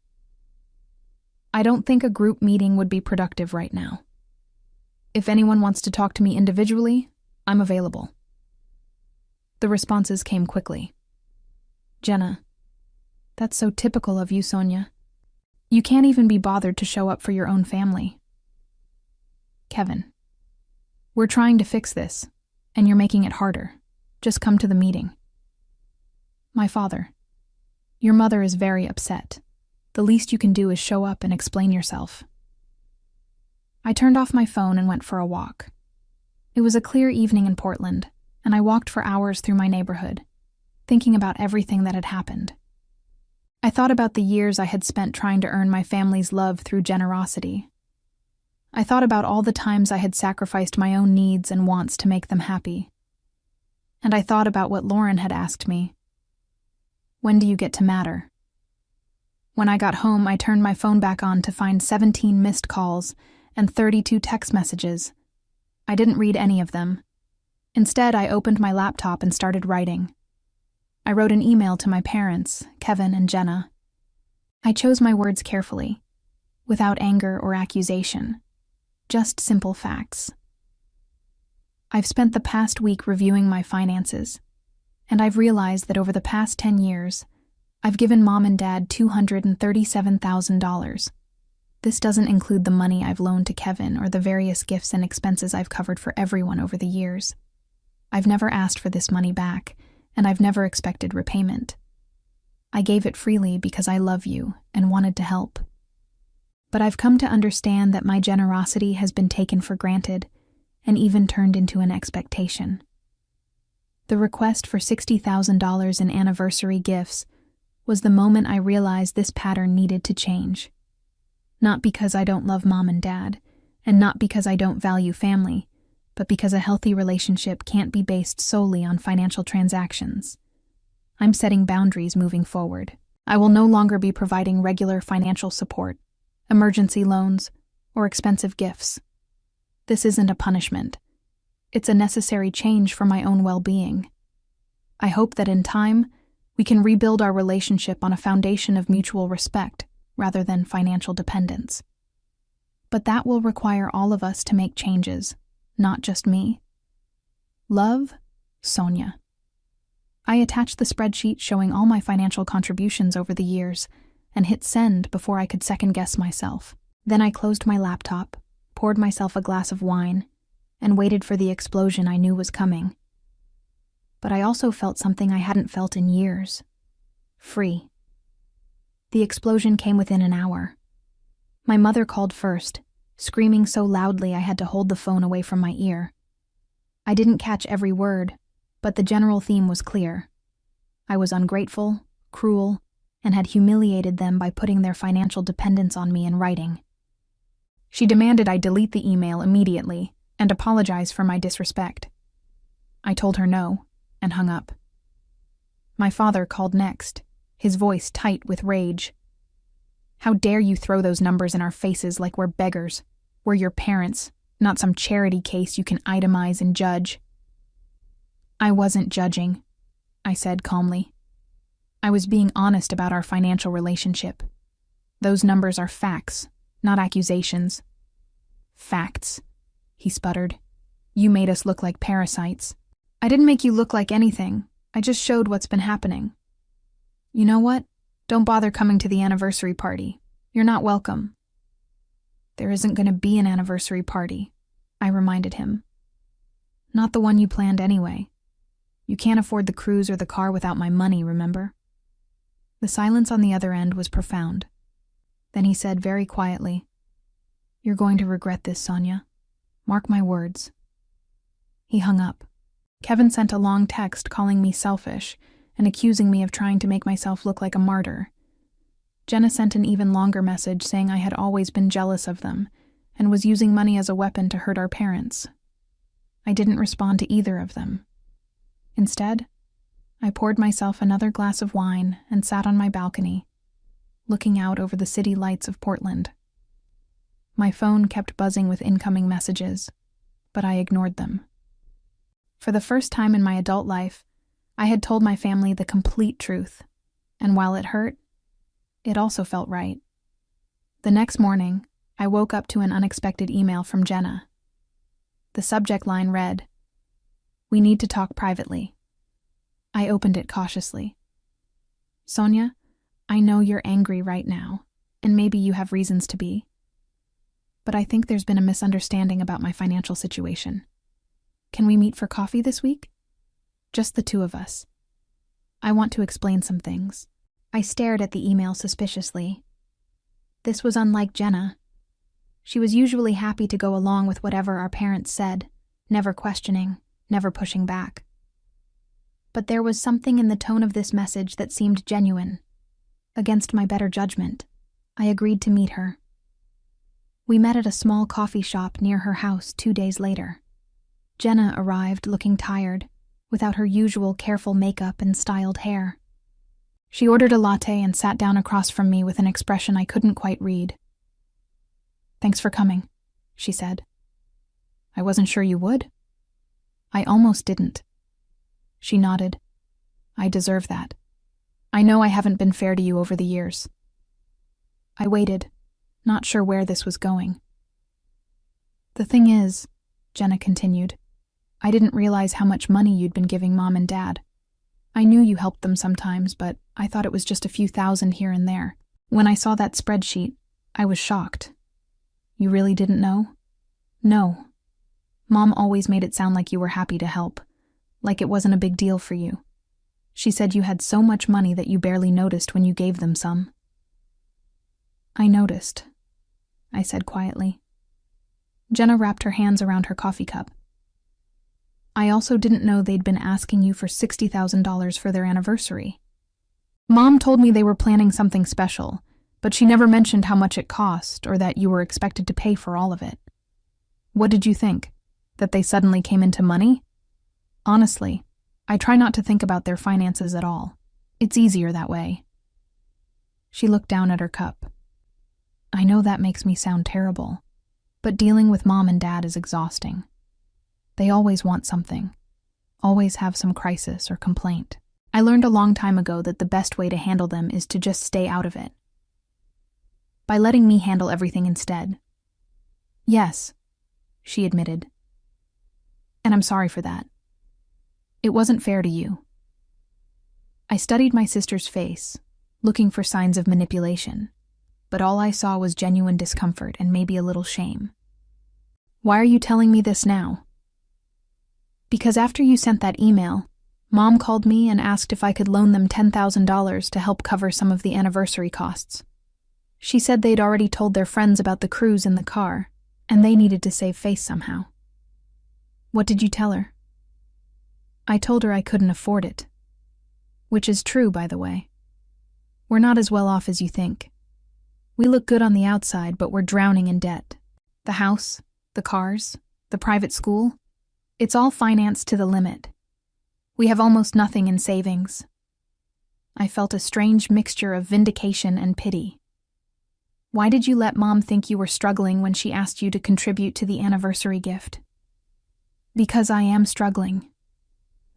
I don't think a group meeting would be productive right now. If anyone wants to talk to me individually, I'm available. The responses came quickly. Jenna, that's so typical of you, Sonia. You can't even be bothered to show up for your own family. Kevin, we're trying to fix this, and you're making it harder. Just come to the meeting. My father, your mother is very upset. The least you can do is show up and explain yourself. I turned off my phone and went for a walk. It was a clear evening in Portland, and I walked for hours through my neighborhood, thinking about everything that had happened. I thought about the years I had spent trying to earn my family's love through generosity. I thought about all the times I had sacrificed my own needs and wants to make them happy. And I thought about what Lauren had asked me. When do you get to matter? When I got home, I turned my phone back on to find 17 missed calls and 32 text messages. I didn't read any of them. Instead, I opened my laptop and started writing. I wrote an email to my parents, Kevin and Jenna. I chose my words carefully, without anger or accusation, just simple facts. I've spent the past week reviewing my finances, and I've realized that over the past 10 years, I've given Mom and Dad $237,000. This doesn't include the money I've loaned to Kevin or the various gifts and expenses I've covered for everyone over the years. I've never asked for this money back, and I've never expected repayment. I gave it freely because I love you and wanted to help. But I've come to understand that my generosity has been taken for granted and even turned into an expectation. The request for $60,000 in anniversary gifts was the moment I realized this pattern needed to change. Not because I don't love Mom and Dad, and not because I don't value family, but because a healthy relationship can't be based solely on financial transactions. I'm setting boundaries moving forward. I will no longer be providing regular financial support, emergency loans, or expensive gifts. This isn't a punishment. It's a necessary change for my own well-being. I hope that in time, we can rebuild our relationship on a foundation of mutual respect rather than financial dependence. But that will require all of us to make changes, not just me. Love, Sonia. I attached the spreadsheet showing all my financial contributions over the years and hit send before I could second-guess myself. Then I closed my laptop, poured myself a glass of wine, and waited for the explosion I knew was coming. But I also felt something I hadn't felt in years. Free. The explosion came within an hour. My mother called first, screaming so loudly I had to hold the phone away from my ear. I didn't catch every word, but the general theme was clear. I was ungrateful, cruel, and had humiliated them by putting their financial dependence on me in writing. She demanded I delete the email immediately and apologize for my disrespect. I told her no, and hung up. My father called next, his voice tight with rage. "How dare you throw those numbers in our faces like we're beggars? We're your parents, not some charity case you can itemize and judge." "I wasn't judging," I said calmly. "I was being honest about our financial relationship. Those numbers are facts, not accusations." "Facts," he sputtered. "You made us look like parasites." "I didn't make you look like anything. I just showed what's been happening." "You know what? Don't bother coming to the anniversary party. You're not welcome." "There isn't going to be an anniversary party," I reminded him. "Not the one you planned anyway. You can't afford the cruise or the car without my money, remember?" The silence on the other end was profound. Then he said very quietly, "You're going to regret this, Sonia. Mark my words." He hung up. Kevin sent a long text calling me selfish and accusing me of trying to make myself look like a martyr. Jenna sent an even longer message saying I had always been jealous of them and was using money as a weapon to hurt our parents. I didn't respond to either of them. Instead, I poured myself another glass of wine and sat on my balcony, looking out over the city lights of Portland. My phone kept buzzing with incoming messages, but I ignored them. For the first time in my adult life, I had told my family the complete truth, and while it hurt, it also felt right. The next morning, I woke up to an unexpected email from Jenna. The subject line read, "We need to talk privately." I opened it cautiously. "Sonia, I know you're angry right now, and maybe you have reasons to be. But I think there's been a misunderstanding about my financial situation. Can we meet for coffee this week? Just the two of us. I want to explain some things." I stared at the email suspiciously. This was unlike Jenna. She was usually happy to go along with whatever our parents said, never questioning, never pushing back. But there was something in the tone of this message that seemed genuine. Against my better judgment, I agreed to meet her. We met at a small coffee shop near her house 2 days later. Jenna arrived looking tired, without her usual careful makeup and styled hair. She ordered a latte and sat down across from me with an expression I couldn't quite read. "Thanks for coming," she said. "I wasn't sure you would." "I almost didn't." She nodded. "I deserve that. I know I haven't been fair to you over the years." I waited, not sure where this was going. "The thing is," Jenna continued, "I didn't realize how much money you'd been giving Mom and Dad. I knew you helped them sometimes, but I thought it was just a few thousand here and there. When I saw that spreadsheet, I was shocked." "You really didn't know?" "No. Mom always made it sound like you were happy to help, like it wasn't a big deal for you. She said you had so much money that you barely noticed when you gave them some." "I noticed," I said quietly. Jenna wrapped her hands around her coffee cup. "I also didn't know they'd been asking you for $60,000 for their anniversary. Mom told me they were planning something special, but she never mentioned how much it cost or that you were expected to pay for all of it. What did you think? That they suddenly came into money? Honestly, I try not to think about their finances at all. It's easier that way." She looked down at her cup. "I know that makes me sound terrible, but dealing with Mom and Dad is exhausting. They always want something, always have some crisis or complaint. I learned a long time ago that the best way to handle them is to just stay out of it. By letting me handle everything instead." "Yes," she admitted. "And I'm sorry for that. It wasn't fair to you." I studied my sister's face, looking for signs of manipulation, but all I saw was genuine discomfort and maybe a little shame. "Why are you telling me this now?" "Because after you sent that email, Mom called me and asked if I could loan them $10,000 to help cover some of the anniversary costs. She said they'd already told their friends about the cruise in the car, and they needed to save face somehow." "What did you tell her?" "I told her I couldn't afford it. Which is true, by the way. We're not as well off as you think. We look good on the outside, but we're drowning in debt. The house, the cars, the private school, it's all financed to the limit. We have almost nothing in savings. I felt a strange mixture of vindication and pity. Why did you let Mom think you were struggling when she asked you to contribute to the anniversary gift? Because I am struggling.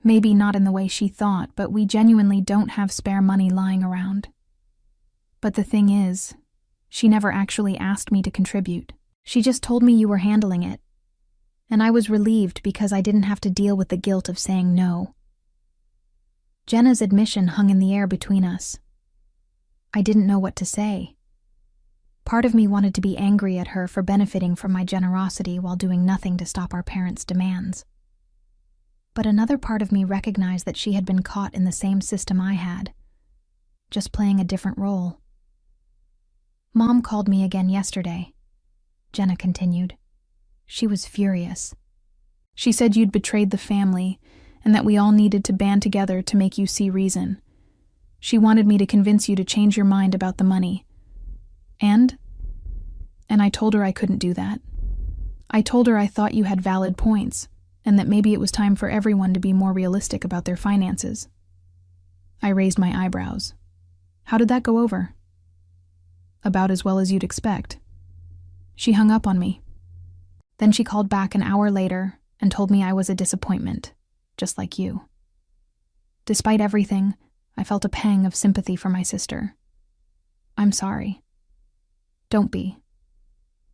Maybe not in the way she thought, but we genuinely don't have spare money lying around. But the thing is, she never actually asked me to contribute. She just told me you were handling it. And I was relieved because I didn't have to deal with the guilt of saying no. Jenna's admission hung in the air between us. I didn't know what to say. Part of me wanted to be angry at her for benefiting from my generosity while doing nothing to stop our parents' demands. But another part of me recognized that she had been caught in the same system I had, just playing a different role. Mom called me again yesterday, Jenna continued. She was furious. She said you'd betrayed the family and that we all needed to band together to make you see reason. She wanted me to convince you to change your mind about the money. And I told her I couldn't do that. I told her I thought you had valid points, and that maybe it was time for everyone to be more realistic about their finances. I raised my eyebrows. How did that go over? About as well as you'd expect. She hung up on me. Then she called back an hour later and told me I was a disappointment, just like you. Despite everything, I felt a pang of sympathy for my sister. I'm sorry. Don't be.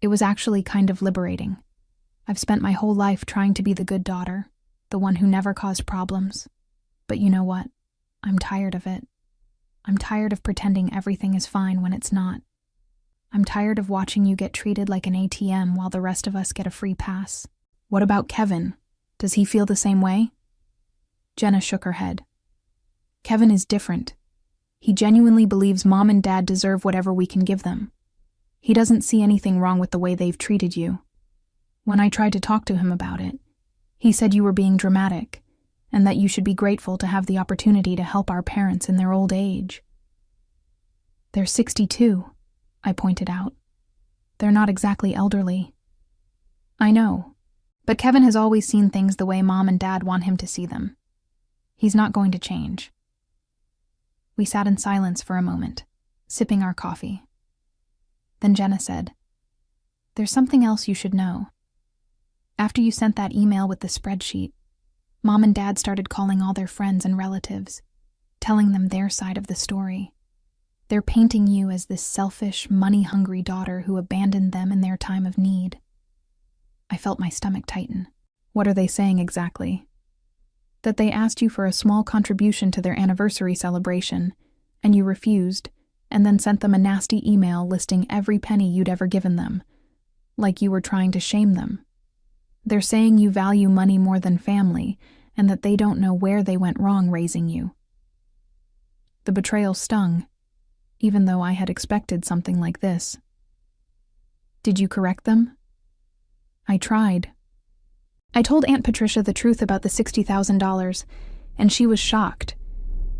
It was actually kind of liberating. I've spent my whole life trying to be the good daughter, the one who never caused problems. But you know what? I'm tired of it. I'm tired of pretending everything is fine when it's not. I'm tired of watching you get treated like an ATM while the rest of us get a free pass. What about Kevin? Does he feel the same way? Jenna shook her head. Kevin is different. He genuinely believes Mom and Dad deserve whatever we can give them. He doesn't see anything wrong with the way they've treated you. When I tried to talk to him about it, he said you were being dramatic, and that you should be grateful to have the opportunity to help our parents in their old age. They're 62, I pointed out. They're not exactly elderly. I know, but Kevin has always seen things the way Mom and Dad want him to see them. He's not going to change. We sat in silence for a moment, sipping our coffee. Then Jenna said, There's something else you should know. After you sent that email with the spreadsheet, Mom and Dad started calling all their friends and relatives, telling them their side of the story. They're painting you as this selfish, money-hungry daughter who abandoned them in their time of need. I felt my stomach tighten. What are they saying exactly? That they asked you for a small contribution to their anniversary celebration, and you refused, and then sent them a nasty email listing every penny you'd ever given them, like you were trying to shame them. They're saying you value money more than family, and that they don't know where they went wrong raising you. The betrayal stung, even though I had expected something like this. Did you correct them? I tried. I told Aunt Patricia the truth about the $60,000, and she was shocked.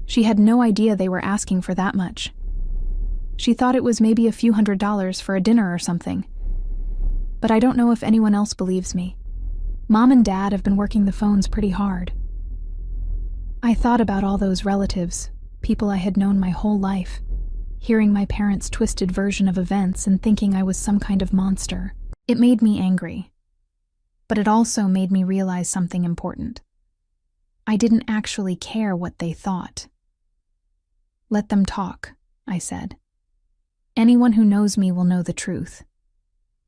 She had no idea they were asking for that much. She thought it was maybe a few $100s for a dinner or something. But I don't know if anyone else believes me. Mom and Dad have been working the phones pretty hard. I thought about all those relatives, people I had known my whole life, hearing my parents' twisted version of events and thinking I was some kind of monster. It made me angry. But it also made me realize something important. I didn't actually care what they thought. Let them talk, I said. Anyone who knows me will know the truth.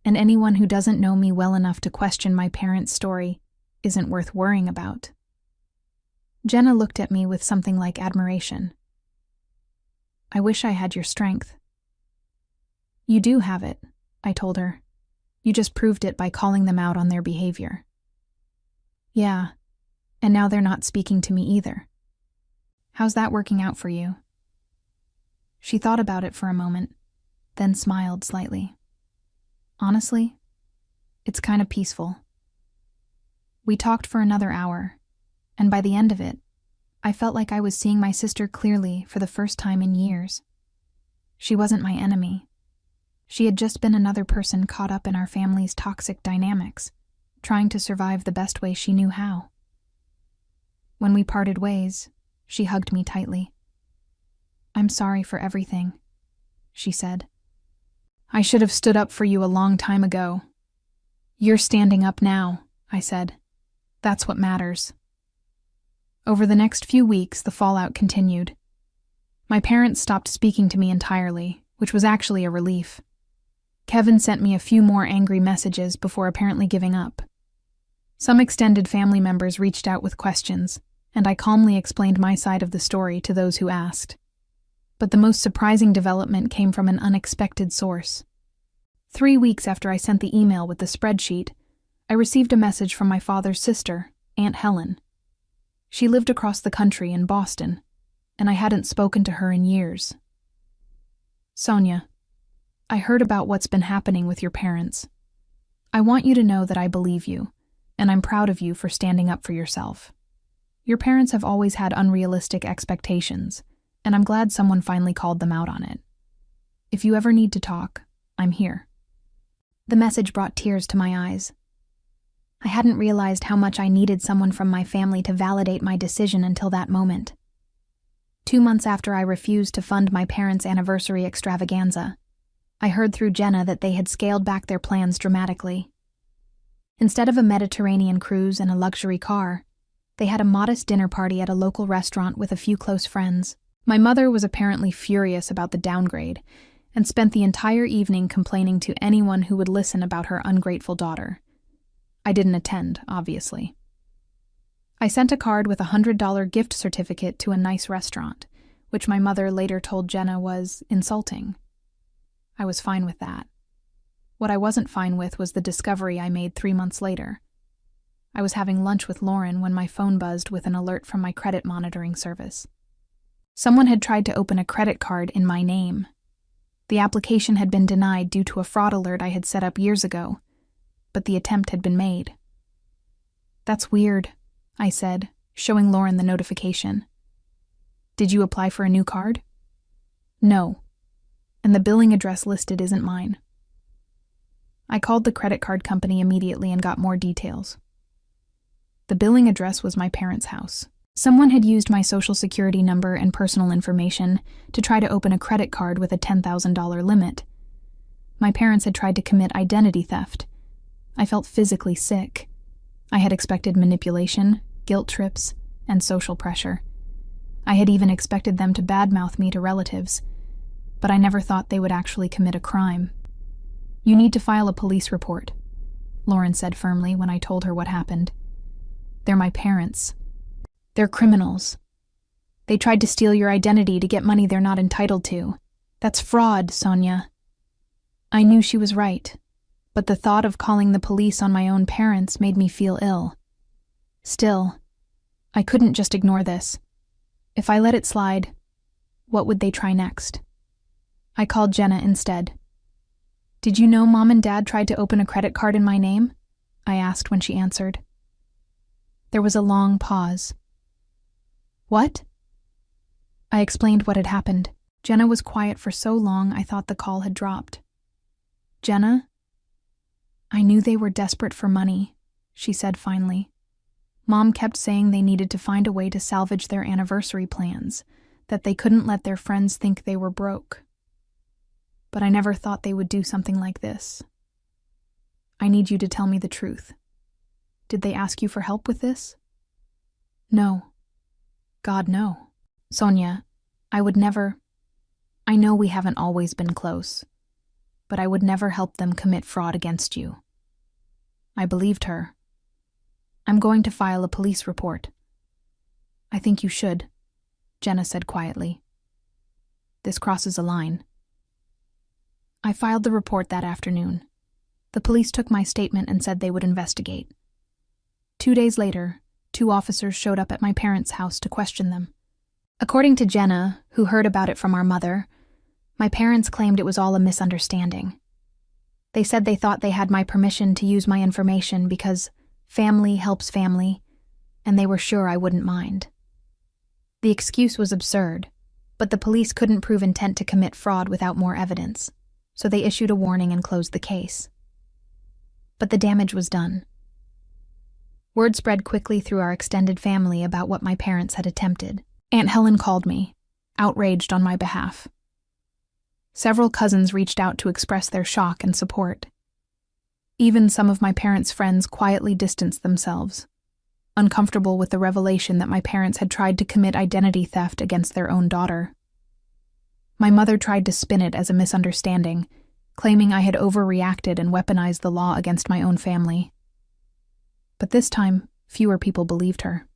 And anyone who doesn't know me well enough to question my parents' story isn't worth worrying about. Jenna looked at me with something like admiration. I wish I had your strength. You do have it, I told her. You just proved it by calling them out on their behavior. Yeah, and now they're not speaking to me either. How's that working out for you? She thought about it for a moment, then smiled slightly. Honestly, it's kind of peaceful. We talked for another hour, and by the end of it, I felt like I was seeing my sister clearly for the first time in years. She wasn't my enemy. She had just been another person caught up in our family's toxic dynamics, trying to survive the best way she knew how. When we parted ways, she hugged me tightly. "I'm sorry for everything," she said. "I should have stood up for you a long time ago." "You're standing up now," I said. "That's what matters." Over the next few weeks, the fallout continued. My parents stopped speaking to me entirely, which was actually a relief. Kevin sent me a few more angry messages before apparently giving up. Some extended family members reached out with questions, and I calmly explained my side of the story to those who asked. But the most surprising development came from an unexpected source. 3 weeks after I sent the email with the spreadsheet, I received a message from my father's sister, Aunt Helen. She lived across the country in Boston, and I hadn't spoken to her in years. "Sonia, I heard about what's been happening with your parents. I want you to know that I believe you, and I'm proud of you for standing up for yourself. Your parents have always had unrealistic expectations, and I'm glad someone finally called them out on it. If you ever need to talk, I'm here." The message brought tears to my eyes. I hadn't realized how much I needed someone from my family to validate my decision until that moment. 2 months after I refused to fund my parents' anniversary extravaganza, I heard through Jenna that they had scaled back their plans dramatically. Instead of a Mediterranean cruise and a luxury car, they had a modest dinner party at a local restaurant with a few close friends. My mother was apparently furious about the downgrade and spent the entire evening complaining to anyone who would listen about her ungrateful daughter. I didn't attend, obviously. I sent a card with a $100 gift certificate to a nice restaurant, which my mother later told Jenna was insulting. I was fine with that. What I wasn't fine with was the discovery I made 3 months later. I was having lunch with Lauren when my phone buzzed with an alert from my credit monitoring service. Someone had tried to open a credit card in my name. The application had been denied due to a fraud alert I had set up years ago, but the attempt had been made. "That's weird," I said, showing Lauren the notification. "Did you apply for a new card?" "No, and the billing address listed isn't mine." I called the credit card company immediately and got more details. The billing address was my parents' house. Someone had used my social security number and personal information to try to open a credit card with a $10,000 limit. My parents had tried to commit identity theft. I felt physically sick. I had expected manipulation, guilt trips, and social pressure. I had even expected them to badmouth me to relatives, but I never thought they would actually commit a crime. "You need to file a police report," Lauren said firmly when I told her what happened. "They're my parents. They're criminals. They tried to steal your identity to get money they're not entitled to. That's fraud, Sonia." I knew she was right, but the thought of calling the police on my own parents made me feel ill. Still, I couldn't just ignore this. If I let it slide, what would they try next? I called Jenna instead. "Did you know Mom and Dad tried to open a credit card in my name?" I asked when she answered. There was a long pause. "What?" I explained what had happened. Jenna was quiet for so long I thought the call had dropped. "Jenna? I knew they were desperate for money," she said finally. "Mom kept saying they needed to find a way to salvage their anniversary plans, that they couldn't let their friends think they were broke. But I never thought they would do something like this. I need you to tell me the truth. Did they ask you for help with this?" "No. God, no. Sonia, I would never. I know we haven't always been close, but I would never help them commit fraud against you." I believed her. "I'm going to file a police report." "I think you should," Jenna said quietly. "This crosses a line." I filed the report that afternoon. The police took my statement and said they would investigate. 2 days later, 2 officers showed up at my parents' house to question them. According to Jenna, who heard about it from our mother, my parents claimed it was all a misunderstanding. They said they thought they had my permission to use my information because family helps family, and they were sure I wouldn't mind. The excuse was absurd. But the police couldn't prove intent to commit fraud without more evidence, so they issued a warning and closed the case. But the damage was done. Word spread quickly through our extended family about what my parents had attempted. Aunt Helen called me, outraged on my behalf. Several cousins reached out to express their shock and support. Even some of my parents' friends quietly distanced themselves, uncomfortable with the revelation that my parents had tried to commit identity theft against their own daughter. My mother tried to spin it as a misunderstanding, claiming I had overreacted and weaponized the law against my own family. But this time, fewer people believed her.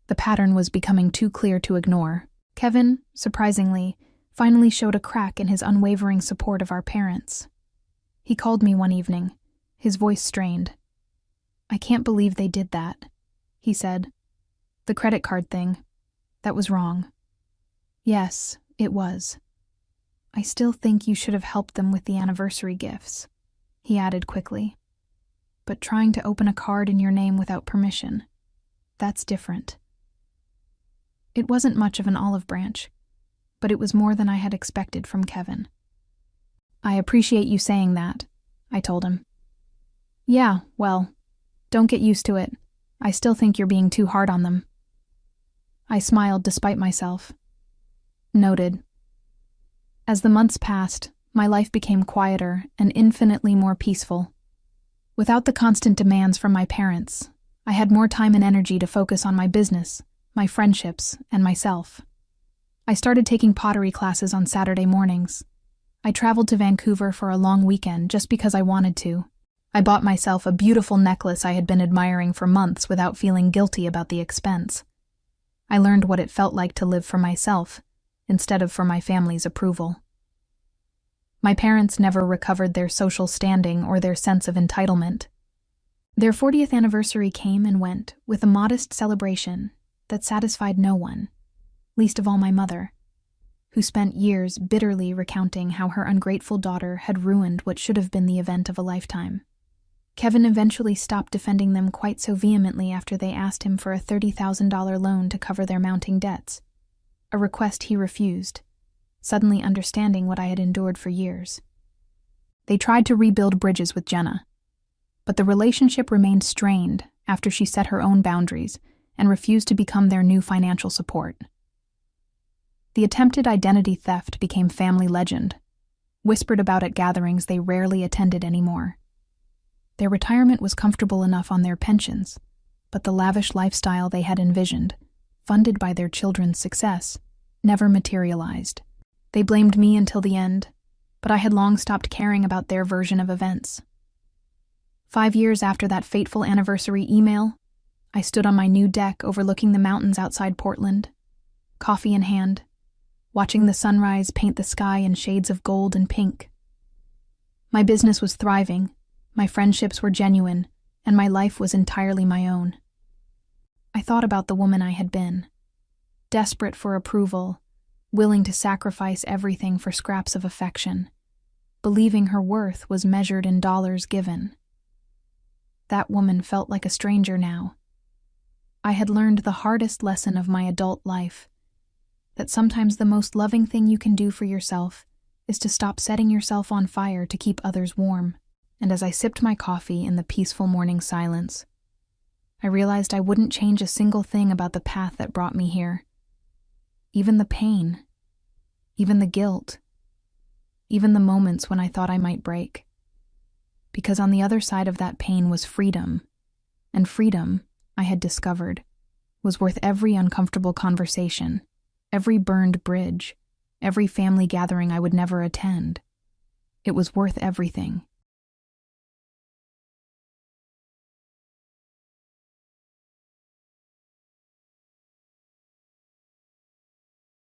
The pattern was becoming too clear to ignore. Kevin, surprisingly, finally showed a crack in his unwavering support of our parents. He called me one evening, his voice strained. "I can't believe they did that," he said. "The credit card thing, that was wrong." "Yes, it was. I still think you should have helped them with the anniversary gifts," he added quickly. "But trying to open a card in your name without permission, that's different." It wasn't much of an olive branch, but it was more than I had expected from Kevin. "I appreciate you saying that," I told him. "Yeah, well, don't get used to it. I still think you're being too hard on them." I smiled despite myself. Noted. As the months passed, my life became quieter and infinitely more peaceful. Without the constant demands from my parents, I had more time and energy to focus on my business, my friendships, and myself. I started taking pottery classes on Saturday mornings. I traveled to Vancouver for a long weekend just because I wanted to. I bought myself a beautiful necklace I had been admiring for months without feeling guilty about the expense. I learned what it felt like to live for myself, instead of for my family's approval. My parents never recovered their social standing or their sense of entitlement. Their 40th anniversary came and went with a modest celebration that satisfied no one, least of all my mother, who spent years bitterly recounting how her ungrateful daughter had ruined what should have been the event of a lifetime. Kevin eventually stopped defending them quite so vehemently after they asked him for a $30,000 loan to cover their mounting debts, a request he refused, suddenly understanding what I had endured for years. They tried to rebuild bridges with Jenna, but the relationship remained strained after she set her own boundaries and refused to become their new financial support. The attempted identity theft became family legend, whispered about at gatherings they rarely attended anymore. Their retirement was comfortable enough on their pensions, but the lavish lifestyle they had envisioned, funded by their children's success, never materialized. They blamed me until the end, but I had long stopped caring about their version of events. 5 years after that fateful anniversary email, I stood on my new deck overlooking the mountains outside Portland, coffee in hand, watching the sunrise paint the sky in shades of gold and pink. My business was thriving, my friendships were genuine, and my life was entirely my own. I thought about the woman I had been, desperate for approval, willing to sacrifice everything for scraps of affection, believing her worth was measured in dollars given. That woman felt like a stranger now. I had learned the hardest lesson of my adult life, that sometimes the most loving thing you can do for yourself is to stop setting yourself on fire to keep others warm. And as I sipped my coffee in the peaceful morning silence, I realized I wouldn't change a single thing about the path that brought me here. Even the pain, even the guilt, even the moments when I thought I might break. Because on the other side of that pain was freedom, and freedom, I had discovered, was worth every uncomfortable conversation, every burned bridge, every family gathering I would never attend. It was worth everything.